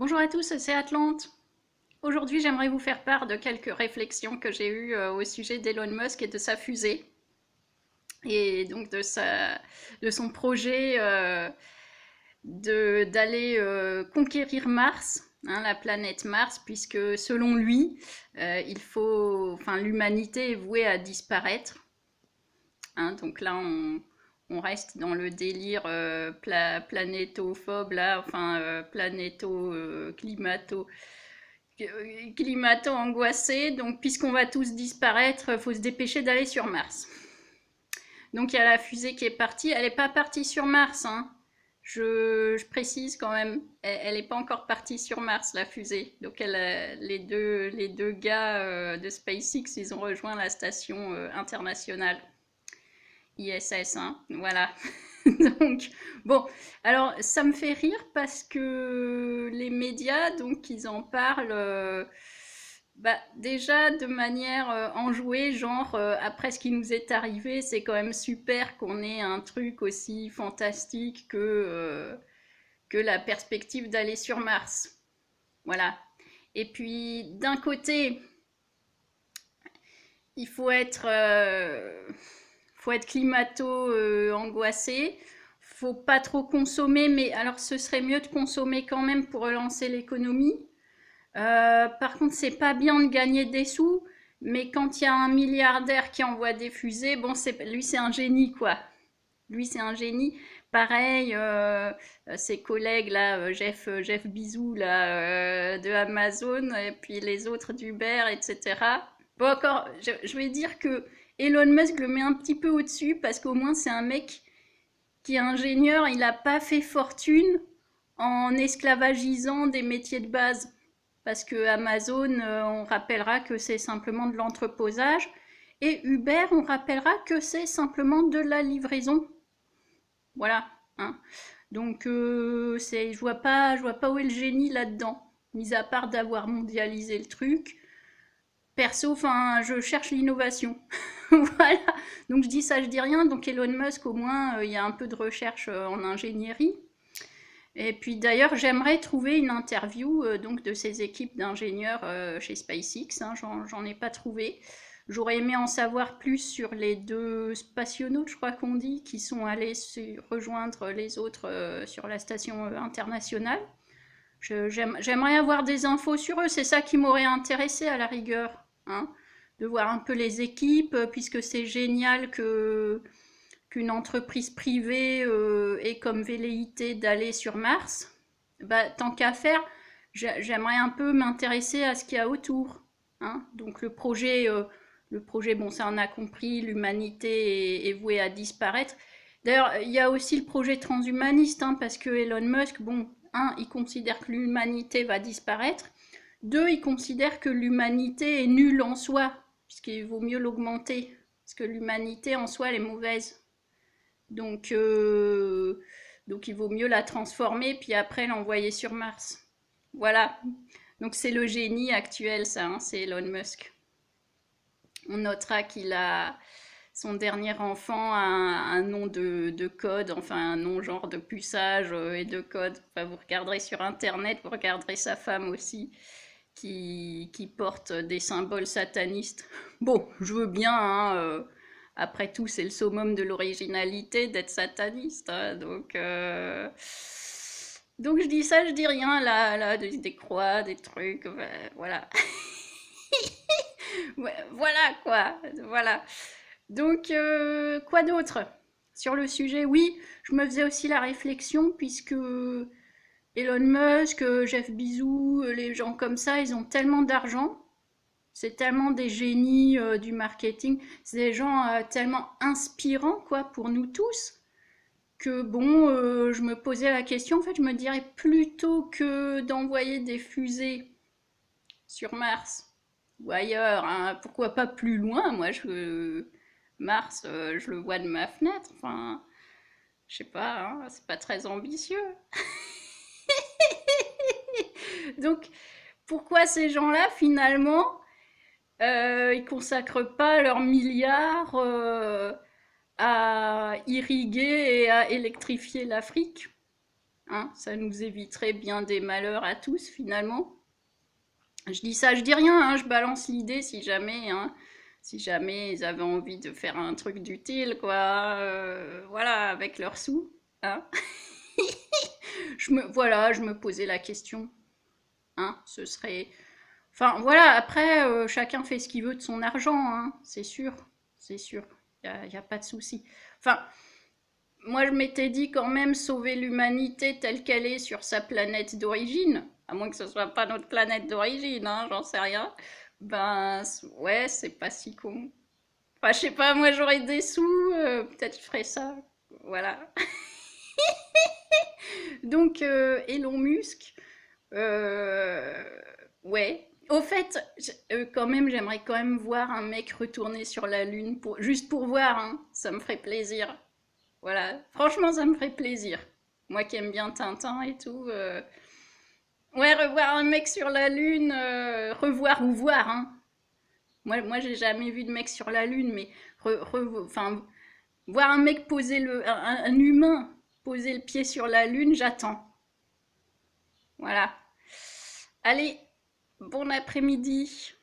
Bonjour à tous, c'est Atlante. Aujourd'hui, j'aimerais vous faire part de quelques réflexions que j'ai eues au sujet d'Elon Musk et de sa fusée, et donc de son projet d'aller conquérir Mars, hein, la planète Mars, puisque selon lui, l'humanité est vouée à disparaître. Hein, donc là, on reste dans le délire planétophobe, là, climato angoissé. Donc, puisqu'on va tous disparaître, il faut se dépêcher d'aller sur Mars. Donc, il y a la fusée qui est partie. Elle n'est pas partie sur Mars, hein. Je précise quand même, elle n'est pas encore partie sur Mars, la fusée. Donc, les deux gars de SpaceX, ils ont rejoint la station internationale. ISS, hein, voilà. Donc, bon, alors ça me fait rire parce que les médias, donc, ils en parlent déjà de manière enjouée, genre après ce qui nous est arrivé, c'est quand même super qu'on ait un truc aussi fantastique que la perspective d'aller sur Mars. Voilà. Et puis, d'un côté, il faut être climato-angoissé. Faut pas trop consommer, mais alors ce serait mieux de consommer quand même pour relancer l'économie. Par contre, c'est pas bien de gagner des sous, mais quand il y a un milliardaire qui envoie des fusées, bon, lui c'est un génie quoi. Lui c'est un génie. Pareil, ses collègues là, Jeff Bezos là, de Amazon, et puis les autres d'Uber, etc. Bon, encore, je vais dire que Elon Musk le met un petit peu au-dessus parce qu'au moins c'est un mec qui est ingénieur, il n'a pas fait fortune en esclavagisant des métiers de base. Parce que Amazon, on rappellera que c'est simplement de l'entreposage. Et Uber, on rappellera que c'est simplement de la livraison. Voilà. Hein. Donc, je vois pas où est le génie là-dedans. Mis à part d'avoir mondialisé le truc. Perso, enfin, je cherche l'innovation. Voilà. Donc je dis ça, je dis rien. Donc Elon Musk, au moins, il y a un peu de recherche en ingénierie. Et puis d'ailleurs, j'aimerais trouver une interview donc de ces équipes d'ingénieurs chez SpaceX. Hein, j'en ai pas trouvé. J'aurais aimé en savoir plus sur les deux spationautes, je crois qu'on dit, qui sont allés rejoindre les autres sur la station internationale. J'aimerais avoir des infos sur eux, c'est ça qui m'aurait intéressé à la rigueur, hein, de voir un peu les équipes, puisque c'est génial qu'une entreprise privée ait comme velléité d'aller sur Mars. Bah, tant qu'à faire, j'aimerais un peu m'intéresser à ce qu'il y a autour. Hein. Donc le projet, bon, ça on a compris, l'humanité est vouée à disparaître. D'ailleurs, il y a aussi le projet transhumaniste, hein, parce que Elon Musk, bon, un, il considère que l'humanité va disparaître. Deux, il considère que l'humanité est nulle en soi, puisqu'il vaut mieux l'augmenter, parce que l'humanité en soi, elle est mauvaise. Donc, donc il vaut mieux la transformer, puis après l'envoyer sur Mars. Voilà. Donc c'est le génie actuel, ça, hein, c'est Elon Musk. On notera qu'il a son dernier enfant a un nom de code, enfin un nom genre de puçage et de code. Enfin, vous regarderez sur Internet, vous regarderez sa femme aussi, qui porte des symboles satanistes. Bon, je veux bien, hein, après tout, c'est le summum de l'originalité d'être sataniste. Hein, donc je dis ça, je dis rien, là des croix, des trucs, voilà. Ouais, voilà quoi, voilà. Donc, quoi d'autre sur le sujet? Oui, je me faisais aussi la réflexion, puisque Elon Musk, Jeff Bezos, les gens comme ça, ils ont tellement d'argent, c'est tellement des génies du marketing, c'est des gens tellement inspirants quoi pour nous tous, que bon, je me posais la question, en fait, je me dirais plutôt que d'envoyer des fusées sur Mars ou ailleurs, hein, pourquoi pas plus loin, Mars, je le vois de ma fenêtre, enfin, je sais pas, hein, c'est pas très ambitieux. Donc, pourquoi ces gens-là, finalement, ils consacrent pas leurs milliards à irriguer et à électrifier l'Afrique, hein, ça nous éviterait bien des malheurs à tous, finalement. Je dis ça, je dis rien, hein, je balance l'idée si jamais, hein, si jamais ils avaient envie de faire un truc d'utile, quoi, voilà, avec leurs sous, hein. Voilà, je me posais la question, hein, ce serait... Enfin, voilà, après, chacun fait ce qu'il veut de son argent, hein, c'est sûr, y a pas de souci. Enfin, moi, je m'étais dit quand même sauver l'humanité telle qu'elle est sur sa planète d'origine, à moins que ce soit pas notre planète d'origine, hein, j'en sais rien. Ben, ouais, c'est pas si con. Enfin, je sais pas, moi j'aurais des sous, peut-être je ferais ça. Voilà. Donc, Elon Musk, euh, ouais. Au fait, quand même, j'aimerais quand même voir un mec retourner sur la Lune, juste pour voir, hein, ça me ferait plaisir. Voilà, franchement, ça me ferait plaisir. Moi qui aime bien Tintin et tout. Ouais, revoir un mec sur la Lune, revoir ou voir, hein. Moi j'ai jamais vu de mec sur la Lune, mais enfin, voir un mec poser un humain poser le pied sur la Lune, j'attends. Voilà. Allez, bon après-midi.